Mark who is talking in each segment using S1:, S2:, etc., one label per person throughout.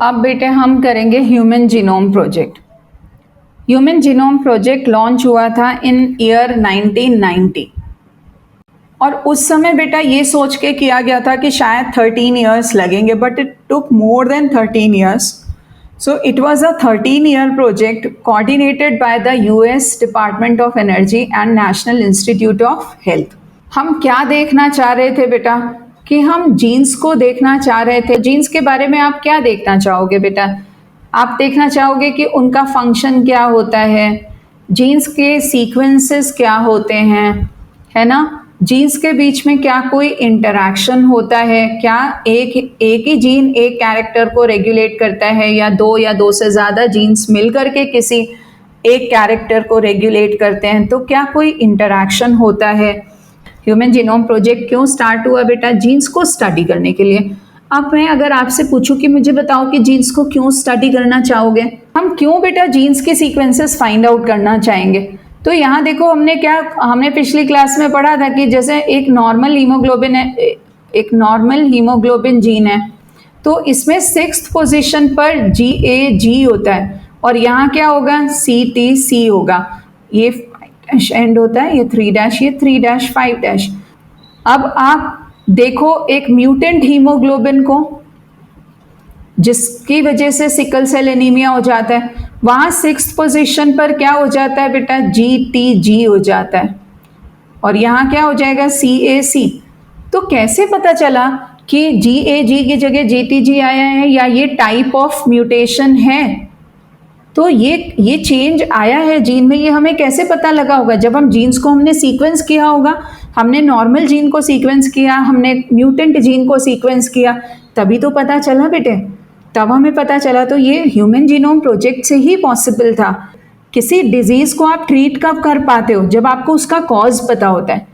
S1: अब बेटे हम करेंगे human genome project. Human genome project launch हुआ था इन ईयर 1990 और उस समय बेटा ये सोच के किया गया था कि शायद 13 ईयर्स लगेंगे, but it took more than 13 years. So it was a 13-year project coordinated by the US department of energy and national institute of health. हम क्या देखना चाह रहे थे बेटा कि हम जीन्स को देखना चाह रहे थे। जीन्स के बारे में आप क्या देखना चाहोगे बेटा? आप देखना चाहोगे कि उनका फंक्शन क्या होता है, जीन्स के सीक्वेंसेस क्या होते हैं, है ना? जीन्स के बीच में क्या कोई इंटरैक्शन होता है, क्या एक ही जीन एक कैरेक्टर को रेगुलेट करता है या दो से ज़्यादा जीन्स मिल करके किसी एक कैरेक्टर को रेगुलेट करते हैं, तो क्या कोई इंटरैक्शन होता है। ह्यूमन जीनोम प्रोजेक्ट क्यों स्टार्ट हुआ बेटा? जीन्स को स्टडी करने के लिए। अब मैं अगर आपसे पूछूं कि मुझे बताओ कि जीन्स को क्यों स्टडी करना चाहोगे, हम क्यों बेटा जीन्स के सीक्वेंसेस फाइंड आउट करना चाहेंगे? तो यहाँ देखो हमने पिछली क्लास में पढ़ा था कि जैसे एक नॉर्मल हीमोग्लोबिन है, एक नॉर्मल हीमोग्लोबिन जीन है, तो इसमें 6th पोजीशन पर GAG होता है और यहाँ क्या होगा? CTC होगा। ये एंड होता है, ये 3' ये 3' 5'। अब आप देखो एक म्यूटेंट हीमोग्लोबिन को, जिसकी वजह से सिकल सेल एनीमिया हो जाता है, वहां 6th पोजीशन पर क्या हो जाता है बेटा? GTG हो जाता है और यहाँ क्या हो जाएगा? CAC। तो कैसे पता चला कि GAG की जगह GTG आया है, या ये टाइप ऑफ म्यूटेशन है? तो ये चेंज आया है जीन में, ये हमें कैसे पता लगा होगा? जब हम जीन्स को हमने सीक्वेंस किया होगा, हमने नॉर्मल जीन को सीक्वेंस किया, हमने म्यूटेंट जीन को सीक्वेंस किया, तभी तो पता चला बेटे, तब हमें पता चला। तो ये ह्यूमन जीनोम प्रोजेक्ट से ही पॉसिबल था। किसी डिजीज को आप ट्रीट कब कर पाते हो? जब आपको उसका कॉज पता होता है।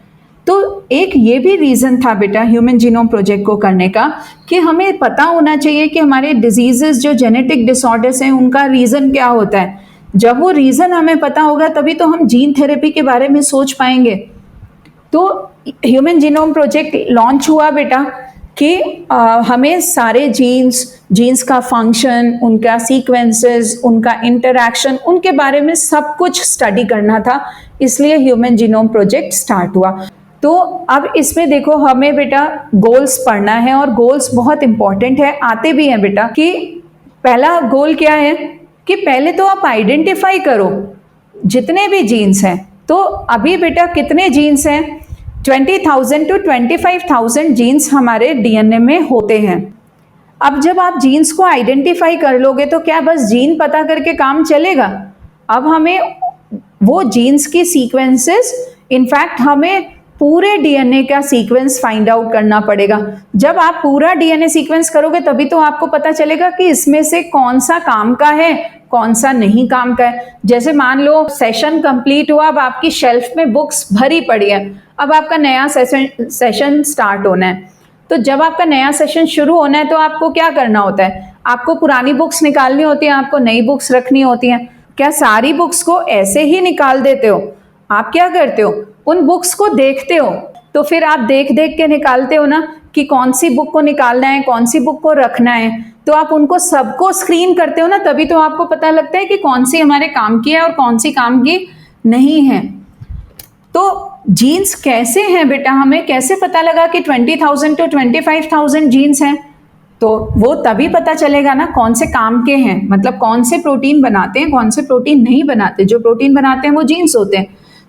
S1: तो एक ये भी रीज़न था बेटा ह्यूमन जीनोम प्रोजेक्ट को करने का कि हमें पता होना चाहिए कि हमारे डिजीजेस जो जेनेटिक डिसऑर्डर्स हैं उनका रीज़न क्या होता है। जब वो रीज़न हमें पता होगा तभी तो हम जीन थेरेपी के बारे में सोच पाएंगे। तो ह्यूमन जीनोम प्रोजेक्ट लॉन्च हुआ बेटा कि हमें सारे जीन्स का फंक्शन, उनका सीक्वेंसेस, उनका इंटरैक्शन, उनके बारे में सब कुछ स्टडी करना था, इसलिए ह्यूमन जीनोम प्रोजेक्ट स्टार्ट हुआ। तो अब इसमें देखो हमें बेटा गोल्स पढ़ना है और गोल्स बहुत इंपॉर्टेंट है, आते भी हैं बेटा। कि पहला गोल क्या है कि पहले तो आप आइडेंटिफाई करो जितने भी जीन्स हैं। तो अभी बेटा कितने जीन्स हैं? 20,000 to 25,000 जीन्स हमारे DNA में होते हैं। अब जब आप जीन्स को आइडेंटिफाई कर लोगे तो क्या बस जीन पता करके काम चलेगा? अब हमें वो जीन्स की सीक्वेंसेस, इनफैक्ट हमें पूरे DNA का सीक्वेंस फाइंड आउट करना पड़ेगा। जब आप पूरा DNA सीक्वेंस करोगे तभी तो आपको पता चलेगा कि इसमें से कौन सा काम का है, कौन सा नहीं काम का है। जैसे मान लो सेशन कंप्लीट हुआ, अब आपकी शेल्फ में बुक्स भरी पड़ी है, अब आपका नया सेशन स्टार्ट होना है। तो जब आपका नया सेशन शुरू होना है तो आपको क्या करना होता है? आपको पुरानी बुक्स निकालनी होती है, आपको नई बुक्स रखनी होती हैं। क्या सारी बुक्स को ऐसे ही निकाल देते हो? आप क्या करते हो? उन बुक्स को देखते हो, तो फिर आप देख देख के निकालते हो ना कि कौन सी बुक को निकालना है, कौन सी बुक को रखना है। तो आप उनको सबको स्क्रीन करते हो ना, तभी तो आपको पता लगता है कि कौन सी हमारे काम की है और कौन सी काम की नहीं है। तो जीन्स कैसे हैं बेटा? हमें कैसे पता लगा कि 20,000 to 25,000 जीन्स हैं? तो वो तभी पता चलेगा ना कौन से काम के हैं, मतलब कौन से प्रोटीन बनाते हैं, कौन से प्रोटीन नहीं बनाते। जो प्रोटीन बनाते हैं वो जीन्स होते हैं।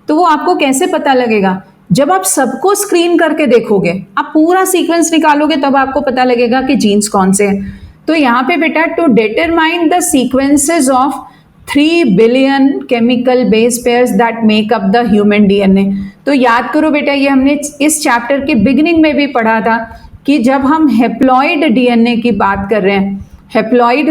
S1: तो वो आपको कैसे पता लगेगा? जब आप सबको स्क्रीन करके देखोगे, आप पूरा सीक्वेंस निकालोगे, तब आपको पता लगेगा कि जीन्स कौन से हैं। तो यहाँ पे बेटा to determine the sequences of 3 billion chemical base pairs that make up the human DNA। तो याद करो बेटा, ये हमने इस चैप्टर के बिगिनिंग में भी पढ़ा था कि जब हम हेप्लॉइड DNA की बात कर रहे हैं, haploid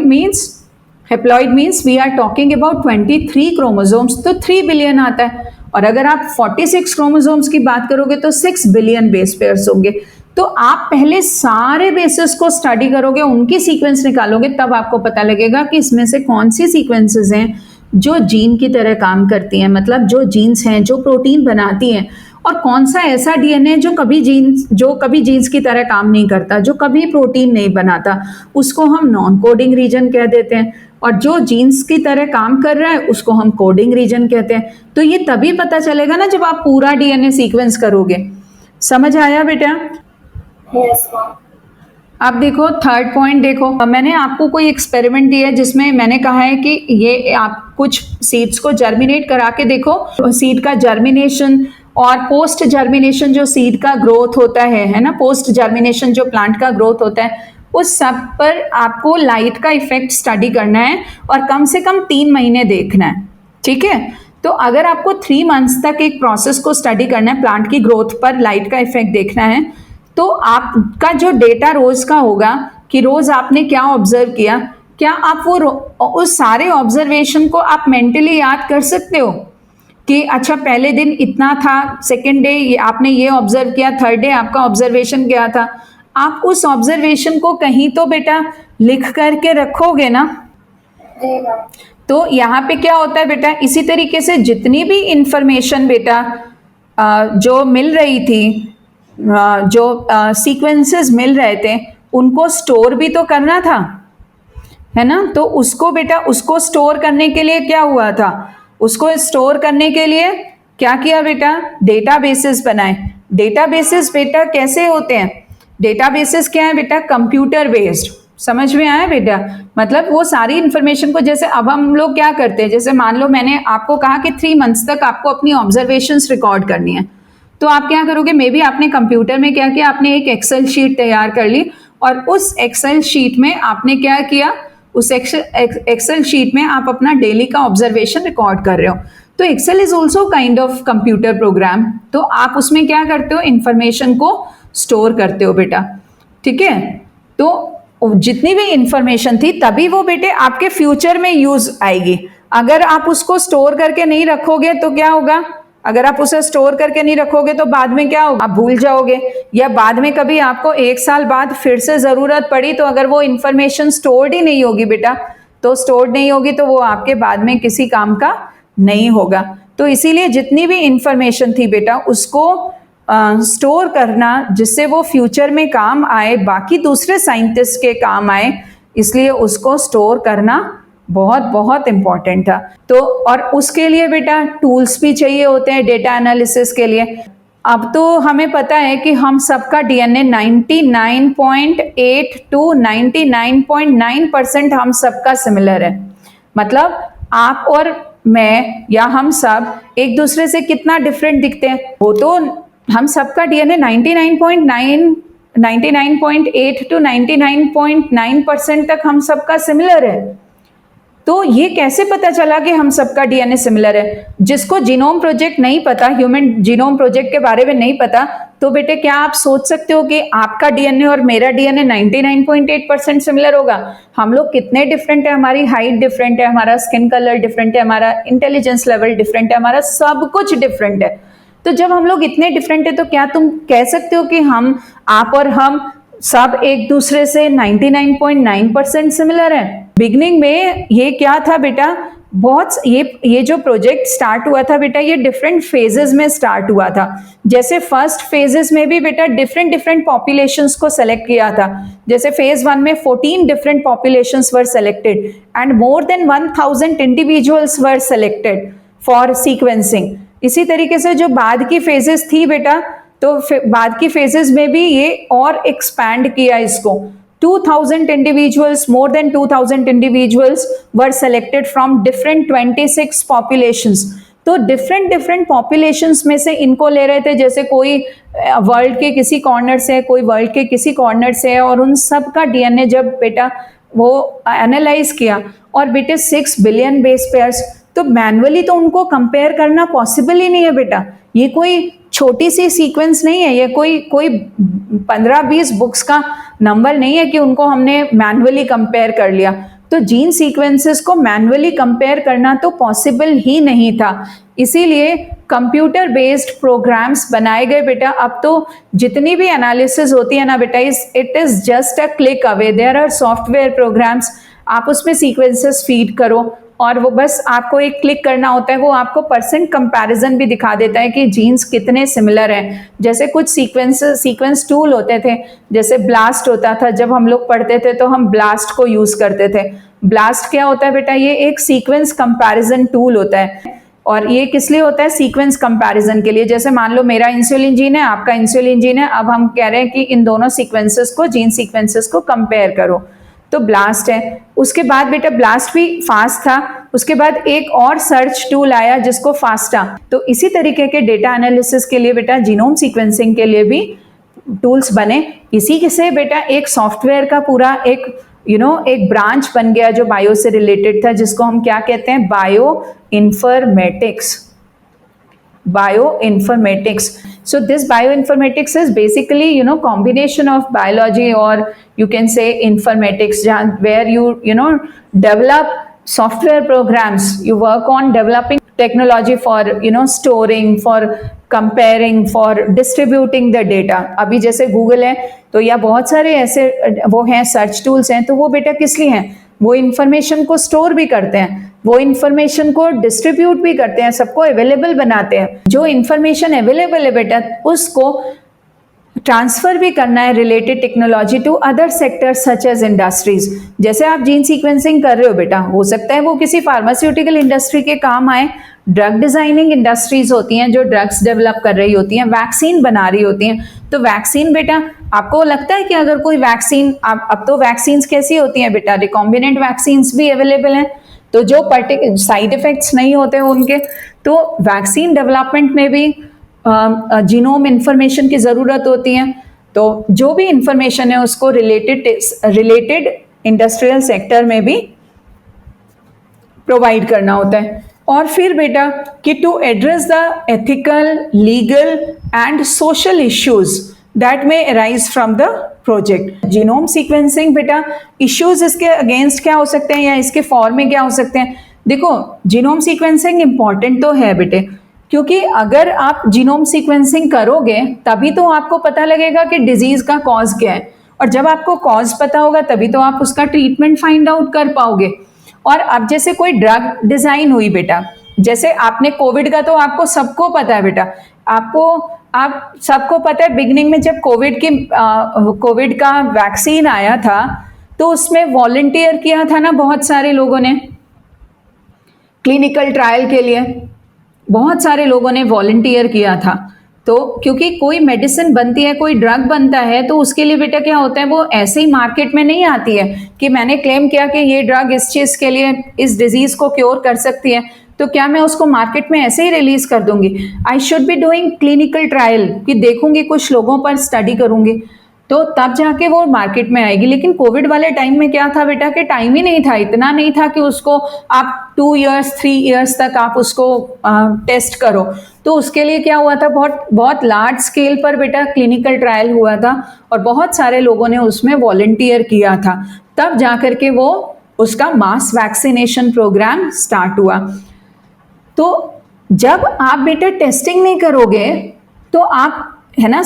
S1: means we are talking about 23 chromosomes, तो 3 बिलियन आता है। और अगर आप 46 क्रोमोसोम्स की बात करोगे तो 6 बिलियन बेस पेयर्स होंगे। तो आप पहले सारे बेसिस को स्टडी करोगे, उनकी सीक्वेंस निकालोगे, तब आपको पता लगेगा कि इसमें से कौन सी सीक्वेंसेस हैं जो जीन की तरह काम करती हैं, मतलब जो जीन्स हैं जो प्रोटीन बनाती हैं और कौन सा ऐसा डीएनए जो कभी जीन्स की तरह काम नहीं करता, जो कभी प्रोटीन नहीं बनाता, उसको हम नॉन कोडिंग रीजन कह देते हैं, और जो जीन्स की तरह काम कर रहा है उसको हम कोडिंग रीजन कहते हैं। तो ये तभी पता चलेगा ना जब आप पूरा डीएनए सीक्वेंस करोगे। समझ आया बेटा?
S2: Yes ma'am.
S1: अब देखो थर्ड पॉइंट, देखो मैंने आपको कोई एक्सपेरिमेंट दिया है जिसमें मैंने कहा है कि ये आप कुछ सीड्स को जर्मिनेट करा के देखो, सीड का जर्मिनेशन और पोस्ट जर्मिनेशन जो सीड का ग्रोथ होता है ना, पोस्ट जर्मिनेशन जो प्लांट का ग्रोथ होता है, उस सब पर आपको लाइट का इफेक्ट स्टडी करना है और कम से कम 3 महीने देखना है। ठीक है, तो अगर आपको 3 मंथ्स तक एक प्रोसेस को स्टडी करना है, प्लांट की ग्रोथ पर लाइट का इफेक्ट देखना है, तो आपका जो डेटा रोज का होगा कि रोज आपने क्या ऑब्जर्व किया, क्या आप वो उस सारे ऑब्जर्वेशन को आप मेंटली याद कर सकते हो कि अच्छा पहले दिन इतना था, सेकेंड डे आपने ये ऑब्जर्व किया, थर्ड डे आपका ऑब्जर्वेशन क्या था। आप उस ऑब्जर्वेशन को कहीं तो बेटा लिख करके रखोगे ना।
S2: जी मैम।
S1: तो यहाँ पे क्या होता है बेटा, इसी तरीके से जितनी भी इंफॉर्मेशन बेटा जो मिल रही थी, जो सीक्वेंसेस मिल रहे थे, उनको स्टोर भी तो करना था, है ना। तो उसको बेटा, उसको स्टोर करने के लिए क्या हुआ था, उसको स्टोर करने के लिए क्या किया बेटा, डेटाबेसेस बनाए। डेटाबेसेस बेटा कैसे होते हैं, डेटाबेसेस क्या है बेटा, कंप्यूटर बेस्ड। समझ में आया बेटा? मतलब वो सारी इंफॉर्मेशन को, जैसे अब हम लोग क्या करते हैं, जैसे मान लो मैंने आपको कहा कि 3 मंथ्स तक आपको अपनी ऑब्जर्वेशंस रिकॉर्ड करनी है, तो आप क्या करोगे, मे बी आपने कंप्यूटर में क्या किया, आपने एक एक्सेल शीट तैयार कर ली और उस एक्सेल शीट में आपने क्या किया, उस एक्सेल शीट में आप अपना डेली का ऑब्जर्वेशन रिकॉर्ड कर रहे हो। तो Excel is also kind of computer program. तो आप उसमें क्या करते हो, इंफॉर्मेशन को स्टोर करते हो बेटा। ठीक है, तो जितनी भी इंफॉर्मेशन थी तभी वो बेटे आपके फ्यूचर में यूज आएगी। अगर आप उसको स्टोर करके नहीं रखोगे तो क्या होगा, अगर आप उसे स्टोर करके नहीं रखोगे तो बाद में क्या होगा, आप भूल जाओगे, या बाद में कभी आपको 1 साल बाद फिर से जरूरत पड़ी तो अगर वो इंफॉर्मेशन स्टोर्ड ही नहीं होगी बेटा, तो स्टोर्ड नहीं होगी तो वो आपके बाद में किसी काम का नहीं होगा। तो इसीलिए जितनी भी इंफॉर्मेशन थी बेटा उसको स्टोर करना, जिससे वो फ्यूचर में काम आए, बाकी दूसरे साइंटिस्ट के काम आए, इसलिए उसको स्टोर करना बहुत बहुत इंपॉर्टेंट था। तो और उसके लिए बेटा टूल्स भी चाहिए होते हैं डेटा एनालिसिस के लिए। अब तो हमें पता है कि हम सबका डीएनए 99.8 to 99.9% हम सबका सिमिलर है। मतलब आप और मैं या हम सब एक दूसरे से कितना डिफरेंट दिखते हैं, वो तो हम सबका डीएनए 99.8 to 99.9% तक हम सबका सिमिलर है। तो ये कैसे पता चला कि हम सबका डीएनए सिमिलर है? जिसको जीनोम प्रोजेक्ट नहीं पता, ह्यूमन जीनोम प्रोजेक्ट के बारे में नहीं पता, तो बेटे क्या आप सोच सकते हो कि आपका डीएनए और मेरा डीएनए 99.8% सिमिलर होगा? हम लोग कितने डिफरेंट है, हमारी हाइट डिफरेंट है, हमारा स्किन कलर डिफरेंट है, हमारा इंटेलिजेंस लेवल डिफरेंट है, हमारा सब कुछ डिफरेंट है। तो जब हम लोग इतने डिफरेंट है तो क्या तुम कह सकते हो कि आप और हम सब एक दूसरे से 99.9% सिमिलर है? बिगनिंग में ये क्या था बेटा, बहुत ये जो प्रोजेक्ट स्टार्ट हुआ था बेटा, ये डिफरेंट फेजेस में स्टार्ट हुआ था। जैसे फर्स्ट फेजेस में भी बेटा डिफरेंट पॉपुलेशंस को सेलेक्ट किया था। जैसे फेज 1 में 14 different populations were selected and more than 1000 individuals were selected for sequencing. इसी तरीके से जो बाद की फेजेस थी बेटा, तो बाद की फेजेस में भी ये और एक्सपैंड किया इसको। 2000 individuals, more than 2000 individuals were selected from different 26 populations। तो डिफरेंट पॉपुलेशंस में से इनको ले रहे थे, जैसे कोई वर्ल्ड के किसी कॉर्नर से, कोई वर्ल्ड के किसी कॉर्नर से, और उन सब का डीएनए जब बेटा वो एनालाइज किया, और बेटे 6 बिलियन बेस पेयर्स, तो मैनुअली तो उनको कंपेयर करना पॉसिबल ही नहीं है बेटा। ये कोई छोटी सी सीक्वेंस नहीं है, ये कोई 15-20 बुक्स का नंबर नहीं है कि उनको हमने मैनुअली कंपेयर कर लिया। तो जीन सीक्वेंसेस को मैनुअली कंपेयर करना तो पॉसिबल ही नहीं था, इसीलिए कंप्यूटर बेस्ड प्रोग्राम्स बनाए गए बेटा। अब तो जितनी भी एनालिसिस होती है ना बेटा, it is just a click away, there are software programs, आप उसमें सीक्वेंसेस फीड करो और वो बस आपको एक क्लिक करना होता है, वो आपको परसेंट कंपैरिजन भी दिखा देता है कि जीन्स कितने सिमिलर हैं। जैसे कुछ सीक्वेंस टूल होते थे, जैसे ब्लास्ट होता था, जब हम लोग पढ़ते थे तो हम ब्लास्ट को यूज करते थे। ब्लास्ट क्या होता है बेटा? ये एक सीक्वेंस कंपैरिजन टूल होता है, और ये किस लिए होता है? सीक्वेंस कंपैरिजन के लिए। जैसे मान लो मेरा इंसुलिन जीन है, आपका इंसुलिन जीन है, अब हम कह रहे हैं कि इन दोनों सीक्वेंसेस को, जीन सीक्वेंसेस को कंपेयर करो, तो ब्लास्ट है। उसके बाद बेटा ब्लास्ट भी फास्ट था, उसके बाद एक और सर्च टूल आया जिसको फास्टा। तो इसी तरीके के डेटा एनालिसिस के लिए बेटा, जीनोम सीक्वेंसिंग के लिए भी टूल्स बने। इसी से बेटा एक सॉफ्टवेयर का पूरा एक एक ब्रांच बन गया जो बायो से रिलेटेड था, जिसको हम क्या कहते हैं? Bio informatics. Bioinformatics. So this bioinformatics is basically combination of biology, or you can say informatics, where you develop software programs, you work on developing technology for storing, for comparing, for distributing the data. अभी जैसे Google है तो या बहुत सारे ऐसे वो हैं सर्च टूल्स हैं, तो वो बेटा किस लिए हैं? वो इंफॉर्मेशन को स्टोर भी करते हैं, वो इंफॉर्मेशन को डिस्ट्रीब्यूट भी करते हैं, सबको अवेलेबल बनाते हैं। जो इंफॉर्मेशन अवेलेबल है बेटा, उसको ट्रांसफर भी करना है related technology to other sectors such as industries. जैसे आप जीन सीक्वेंसिंग कर रहे हो बेटा, हो सकता है वो किसी फार्मास्यूटिकल इंडस्ट्री के काम आए। ड्रग डिजाइनिंग इंडस्ट्रीज होती हैं जो ड्रग्स डेवलप कर रही होती हैं, वैक्सीन बना रही होती हैं। तो वैक्सीन बेटा, आपको लगता है कि अगर कोई वैक्सीन, अब तो वैक्सीन्स कैसी होती हैं बेटा? रिकॉम्बिनेंट वैक्सीन्स भी अवेलेबल हैं, तो जो पर्टिकुलर साइड इफेक्ट्स नहीं होते उनके। तो वैक्सीन डेवलपमेंट में भी जीनोम इंफॉर्मेशन की ज़रूरत होती है। तो जो भी इंफॉर्मेशन है उसको रिलेटेड इंडस्ट्रियल सेक्टर में भी प्रोवाइड करना होता है। और फिर बेटा कि to address the ethical, legal and social issues that may arise from the project. Genome sequencing बेटा, इश्यूज इसके अगेंस्ट क्या हो सकते हैं या इसके फॉर में क्या हो सकते हैं? देखो, जीनोम सीक्वेंसिंग इंपॉर्टेंट तो है बेटे, क्योंकि अगर आप जीनोम सीक्वेंसिंग करोगे तभी तो आपको पता लगेगा कि डिजीज का कॉज क्या है, और जब आपको कॉज पता होगा तभी तो आप उसका ट्रीटमेंट फाइंड आउट कर पाओगे। और अब जैसे कोई ड्रग डिजाइन हुई बेटा, जैसे आपने कोविड का तो आपको सबको पता है बेटा, आप सबको पता है बिगिनिंग में जब कोविड का वैक्सीन आया था तो उसमें वॉलंटियर किया था ना बहुत सारे लोगों ने क्लिनिकल ट्रायल के लिए, बहुत सारे लोगों ने वॉलंटियर किया था। तो क्योंकि कोई मेडिसिन बनती है, कोई ड्रग बनता है, तो उसके लिए बेटा क्या होता है, वो ऐसे ही मार्केट में नहीं आती है कि मैंने क्लेम किया कि ये ड्रग इस चीज़ के लिए, इस डिजीज़ को क्योर कर सकती है, तो क्या मैं उसको मार्केट में ऐसे ही रिलीज कर दूंगी? I should be doing clinical trial, कि देखूंगी, कुछ लोगों पर स्टडी करूंगी, तो तब जाके वो मार्केट में आएगी। लेकिन कोविड वाले टाइम में क्या था बेटा कि टाइम ही नहीं था, इतना नहीं था कि उसको आप 2 इयर्स 3 इयर्स तक आप उसको टेस्ट करो। तो उसके लिए क्या हुआ था, बहुत लार्ज स्केल पर बेटा क्लिनिकल ट्रायल हुआ था और बहुत सारे लोगों ने उसमें वॉलंटियर किया था, तब जाकर के वो उसका मास वैक्सीनेशन प्रोग्राम स्टार्ट हुआ। तो जब आप बेटा टेस्टिंग नहीं करोगे तो आप, है ना,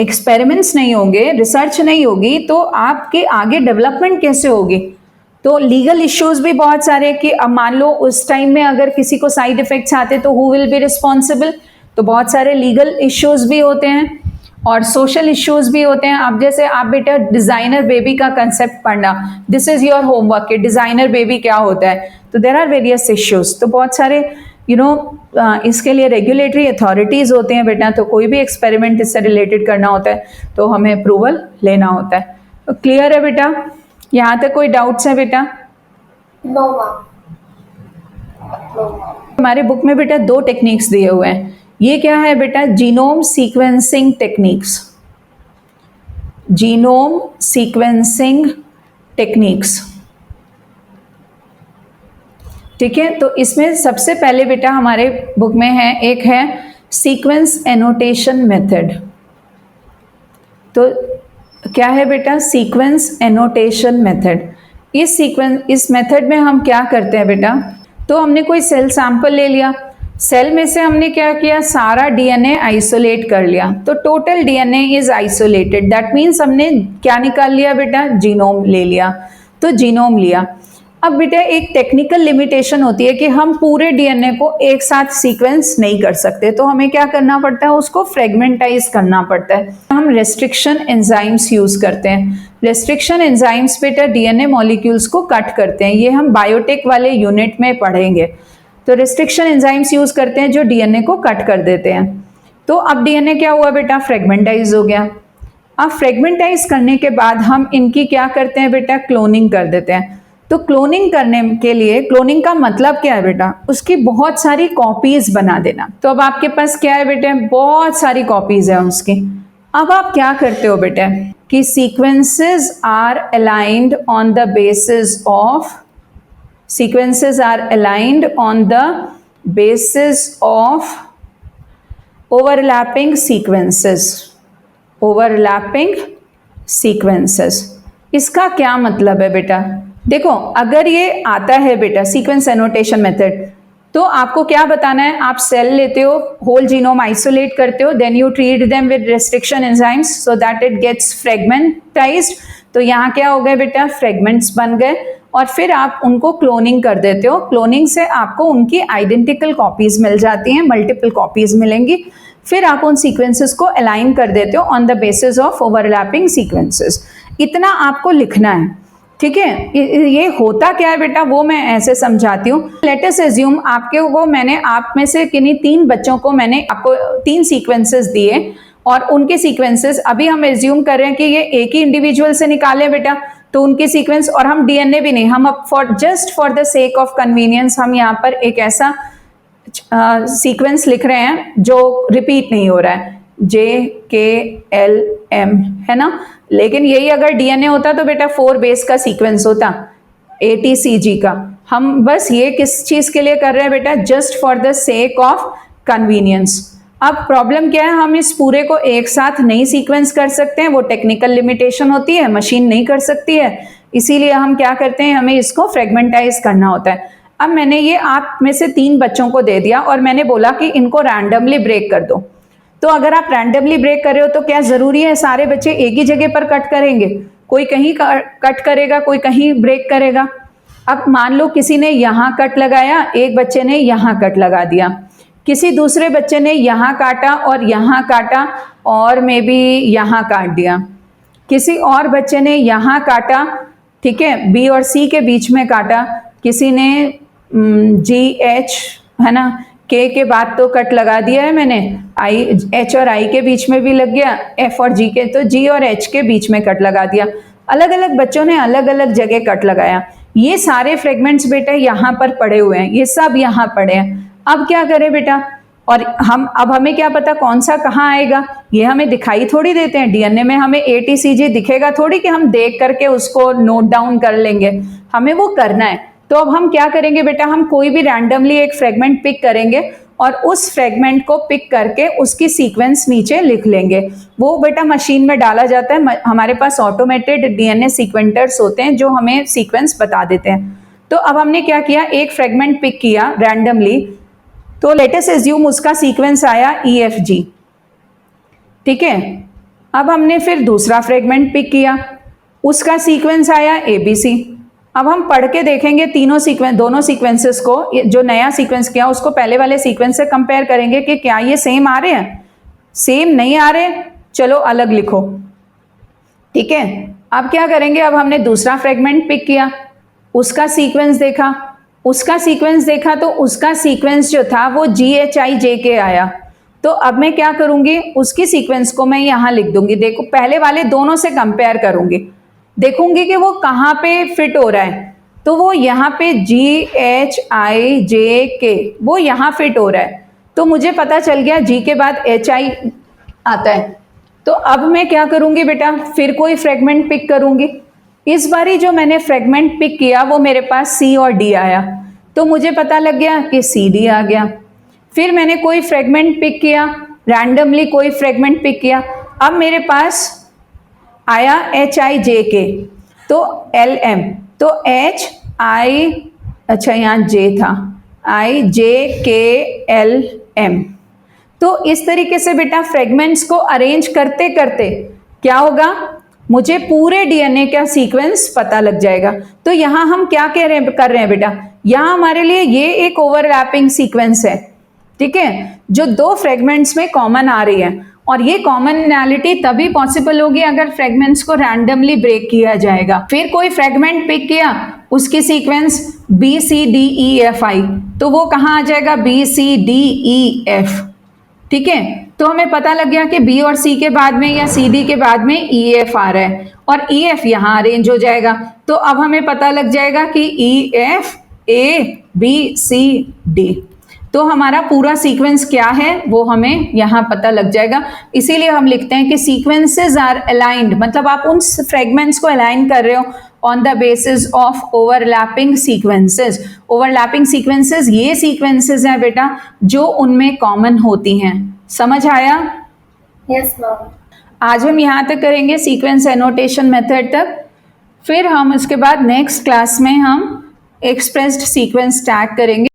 S1: एक्सपेरिमेंट्स नहीं होंगे, रिसर्च नहीं होगी, तो आपके आगे डेवलपमेंट कैसे होगी? तो लीगल इश्यूज भी बहुत सारे, कि अब मान लो उस टाइम में अगर किसी को साइड इफेक्ट्स आते तो हु विल बी रिस्पॉन्सिबल, तो बहुत सारे लीगल इश्यूज भी होते हैं और सोशल इश्यूज भी होते हैं। अब जैसे आप बेटा डिजाइनर बेबी का कंसेप्ट पढ़ना, दिस इज योर होमवर्क कि डिजाइनर बेबी क्या होता है, तो देयर आर वेरियस इश्यूज। तो बहुत सारे इसके लिए रेगुलेटरी अथॉरिटीज होते हैं बेटा, तो कोई भी एक्सपेरिमेंट इससे रिलेटेड करना होता है तो हमें अप्रूवल लेना होता है। तो क्लियर है बेटा? यहाँ तक कोई डाउट्स है बेटा?
S2: No, ma'am. No, ma'am.
S1: हमारे बुक में बेटा 2 टेक्निक्स दिए हुए हैं। ये क्या है बेटा? Genome sequencing techniques, genome sequencing techniques, ठीक है। तो इसमें सबसे पहले बेटा हमारे बुक में है, एक है सीक्वेंस एनोटेशन मेथड। तो क्या है बेटा? Sequence annotation method. इस मेथड में हम क्या करते हैं बेटा, तो हमने कोई सेल सैंपल ले लिया, सेल में से हमने क्या किया, सारा डीएनए आइसोलेट कर लिया, तो total DNA is isolated, that means हमने क्या निकाल लिया बेटा, जीनोम ले लिया। तो जीनोम लिया, अब बेटा एक टेक्निकल लिमिटेशन होती है कि हम पूरे डीएनए को एक साथ सीक्वेंस नहीं कर सकते, तो हमें क्या करना पड़ता है, उसको फ्रेगमेंटाइज करना पड़ता है। हम रेस्ट्रिक्शन एंजाइम्स यूज करते हैं। रेस्ट्रिक्शन एंजाइम्स बेटा डीएनए मॉलिक्यूल्स को कट करते हैं, ये हम बायोटेक वाले यूनिट में पढ़ेंगे। तो रेस्ट्रिक्शन एंजाइम्स यूज करते हैं जो डीएनए को कट कर देते हैं। तो अब डीएनए क्या हुआ बेटा, फ्रेगमेंटाइज हो गया। अब फ्रेगमेंटाइज करने के बाद हम इनकी क्या करते हैं बेटा, क्लोनिंग कर देते हैं। तो क्लोनिंग करने के लिए, क्लोनिंग का मतलब क्या है बेटा, उसकी बहुत सारी कॉपीज बना देना। तो अब आपके पास क्या है बेटा, बहुत सारी कॉपीज है उसकी। अब आप क्या करते हो बेटा कि sequences are aligned on the basis of overlapping sequences. इसका क्या मतलब है बेटा, देखो अगर ये आता है बेटा सीक्वेंस एनोटेशन मेथड, तो आपको क्या बताना है, आप सेल लेते हो, होल जीनोम आइसोलेट करते हो, then you treat them with restriction enzymes so that it gets fragmentized. तो यहाँ क्या हो गए बेटा, फ्रेगमेंट्स बन गए, और फिर आप उनको क्लोनिंग कर देते हो। क्लोनिंग से आपको उनकी आइडेंटिकल कॉपीज मिल जाती हैं, मल्टीपल कॉपीज मिलेंगी। फिर आप उन सीक्वेंसेस को अलाइन कर देते हो on the basis of overlapping sequences. इतना आपको लिखना है, ठीक है। ये होता क्या है बेटा, वो मैं ऐसे समझाती हूँ। लेट अस अज्यूम आपके को मैंने, आप में से किन्हीं 3 बच्चों को मैंने आपको 3 सीक्वेंसेस दिए, और उनके सीक्वेंसेस अभी हम एज्यूम कर रहे हैं कि ये एक ही इंडिविजुअल से निकाले बेटा, तो उनके सीक्वेंस, और हम डीएनए भी नहीं, हम अब for the sake of convenience हम यहाँ पर एक ऐसा सीक्वेंस लिख रहे हैं जो रिपीट नहीं हो रहा है, JKLM, है ना। लेकिन यही अगर डीएनए होता तो बेटा 4 बेस का सीक्वेंस होता, ATCG का। हम बस ये किस चीज के लिए कर रहे हैं बेटा, just for the sake of convenience. अब प्रॉब्लम क्या है, हम इस पूरे को एक साथ नहीं सीक्वेंस कर सकते हैं, वो टेक्निकल लिमिटेशन होती है, मशीन नहीं कर सकती है, इसीलिए हम क्या करते हैं, हमें इसको फ्रेगमेंटाइज करना होता है। अब मैंने ये आप में से 3 बच्चों को दे दिया, और मैंने बोला कि इनको रैंडमली ब्रेक कर दो। तो अगर आप रैंडमली ब्रेक कर रहे हो तो क्या जरूरी है सारे बच्चे एक ही जगह पर कट करेंगे, कोई कहीं कट करेगा, कोई कहीं ब्रेक करेगा। अब मान लो किसी ने यहाँ कट लगाया, एक बच्चे ने यहाँ कट लगा दिया, किसी दूसरे बच्चे ने यहाँ काटा और यहाँ काटा, और मे बी यहाँ काट दिया, किसी और बच्चे ने यहाँ काटा, ठीक है, B और C के बीच में काटा, किसी ने GH, है ना, K के बाद तो कट लगा दिया है मैंने, H और I के बीच में भी लग गया, F और G के, तो G और H के बीच में कट लगा दिया। अलग अलग बच्चों ने अलग अलग जगह कट लगाया। ये सारे फ्रेगमेंट्स बेटा यहाँ पर पड़े हुए हैं, ये सब यहाँ पड़े हैं। अब क्या करें बेटा, और अब हमें क्या पता कौन सा कहाँ आएगा, ये हमें दिखाई थोड़ी देते हैं। डीएनए में हमें ATCG दिखेगा थोड़ी कि हम देख करके उसको नोट डाउन कर लेंगे, हमें वो करना है। तो अब हम क्या करेंगे बेटा, हम कोई भी रैंडमली एक फ्रेगमेंट पिक करेंगे, और उस फ्रेगमेंट को पिक करके उसकी सीक्वेंस नीचे लिख लेंगे। वो बेटा मशीन में डाला जाता है, हमारे पास ऑटोमेटेड डीएनए सीक्वेंटर्स होते हैं जो हमें सीक्वेंस बता देते हैं। तो अब हमने क्या किया, एक फ्रेगमेंट पिक किया रैंडमली, तो लेट अस अज्यूम उसका सीक्वेंस आया EFG, ठीक है। अब हमने फिर दूसरा फ्रेगमेंट पिक किया, उसका सीक्वेंस आया ABC। अब हम पढ़ के देखेंगे दोनों सीक्वेंसेस को, जो नया सीक्वेंस किया उसको पहले वाले सीक्वेंस से कंपेयर करेंगे कि क्या ये सेम आ रहे हैं। सेम नहीं आ रहे, चलो अलग लिखो, ठीक है। अब क्या करेंगे, अब हमने दूसरा फ्रेगमेंट पिक किया, उसका सीक्वेंस देखा, तो उसका सीक्वेंस जो था वो GHIJK आया। तो अब मैं क्या करूंगी, उसकी सीक्वेंस को मैं यहां लिख दूंगी। देखो पहले वाले दोनों से कंपेयर करूंगी, देखूंगी कि वो कहाँ पे फिट हो रहा है। तो वो यहाँ पे GHIJK वो यहाँ फिट हो रहा है, तो मुझे पता चल गया G के बाद HI आता है। तो अब मैं क्या करूंगी बेटा, फिर कोई फ्रेगमेंट पिक करूंगी। इस बारी जो मैंने फ्रेगमेंट पिक किया वो मेरे पास C और D आया, तो मुझे पता लग गया कि CD आ गया। फिर मैंने कोई फ्रेगमेंट पिक किया, रैंडमली कोई फ्रेगमेंट पिक किया, अब मेरे पास आया HIJK, तो LM, तो HI, अच्छा यहाँ J था, IJKLM। तो इस तरीके से बेटा फ्रेगमेंट्स को अरेंज करते करते क्या होगा, मुझे पूरे डीएनए का सीक्वेंस पता लग जाएगा। तो यहाँ हम क्या कर रहे हैं बेटा, यहाँ हमारे लिए ये एक ओवरलैपिंग सीक्वेंस है, ठीक है, जो दो फ्रेगमेंट्स में कॉमन आ रही है, और ये कॉमनैलिटी तभी पॉसिबल होगी अगर फ्रेगमेंट्स को रैंडमली ब्रेक किया जाएगा। फिर कोई फ्रेगमेंट पिक किया, उसकी सीक्वेंस BCDEFI, तो वो कहाँ आ जाएगा, BCDEF, ठीक है। तो हमें पता लग गया कि B और C के बाद में या CD के बाद में EF आ रहा है, और EF यहाँ अरेंज हो जाएगा। तो अब हमें पता लग जाएगा कि EF ABCD, तो हमारा पूरा सीक्वेंस क्या है वो हमें यहाँ पता लग जाएगा। इसीलिए हम लिखते हैं कि सीक्वेंसेस आर अलाइंड, मतलब आप उन फ्रेगमेंट्स को अलाइन कर रहे हो on the basis of overlapping sequences. Overlapping sequences ये सीक्वेंसेस हैं बेटा जो उनमें कॉमन होती हैं। समझ आया?
S2: Yes ma'am.
S1: आज हम यहाँ तक करेंगे सीक्वेंस एनोटेशन मेथड तक, फिर हम उसके बाद नेक्स्ट क्लास में हम एक्सप्रेस्ड सीक्वेंस स्टार्ट करेंगे।